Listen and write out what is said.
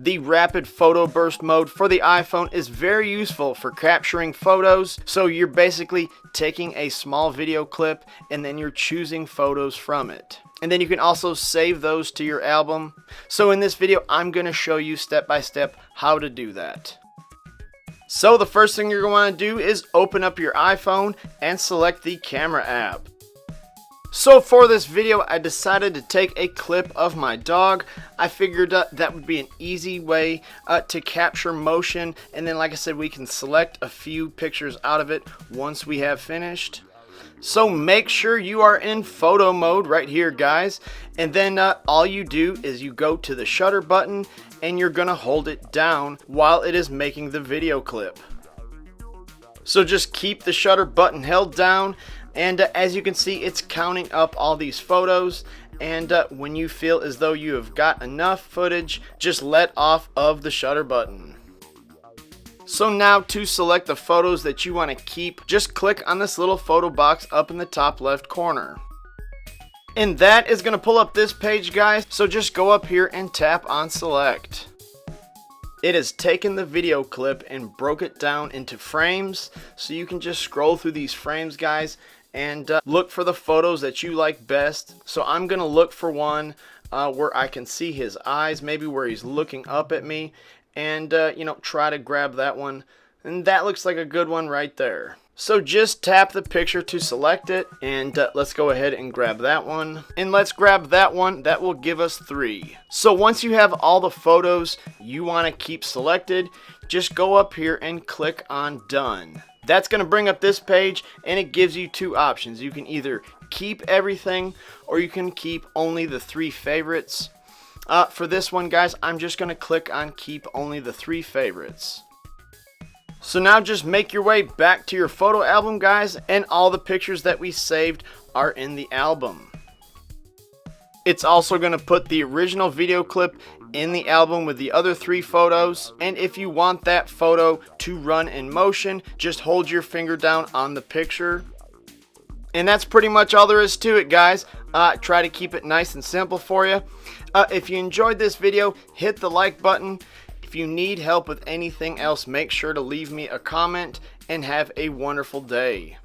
The rapid photo burst mode for the iPhone is very useful for capturing photos. So you're basically taking a small video clip and then you're choosing photos from it. And then you can also save those to your album. So in this video, I'm going to show you step by step how to do that. So the first thing you're going to do is open up your iPhone and select the camera app. So for this video, I decided to take a clip of my dog. I figured that would be an easy way to capture motion. And then, like I said, we can select a few pictures out of it once we have finished. So make sure you are in photo mode right here, guys. And then all you do is you go to the shutter button and you're gonna hold it down while it is making the video clip. So just keep the shutter button held down, and as you can see, it's counting up all these photos. And when you feel as though you have got enough footage, just let off of the shutter button. So now to select the photos that you want to keep, just click on this little photo box up in the top left corner. And that is going to pull up this page, guys. So just go up here and tap on select. It has taken the video clip and broke it down into frames. So you can just scroll through these frames, guys, and look for the photos that you like best. So I'm going to look for one where I can see his eyes, maybe where he's looking up at me. And try to grab that one, and that looks like a good one right there. So just tap the picture to select it, and let's go ahead and grab that one, and let's grab that one. That will give us 3. So once you have all the photos you want to keep selected, just go up here and click on done. That's going to bring up this page, and it gives you 2 options. You can either keep everything, or you can keep only the 3 favorites. For this one, guys, I'm just going to click on keep only the 3 favorites. So now just make your way back to your photo album, guys, and all the pictures that we saved are in the album. It's also going to put the original video clip in the album with the other 3 photos. And if you want that photo to run in motion, just hold your finger down on the picture. And that's pretty much all there is to it, guys. Try to keep it nice and simple for you. If you enjoyed this video, hit the like button. If you need help with anything else, make sure to leave me a comment, and have a wonderful day.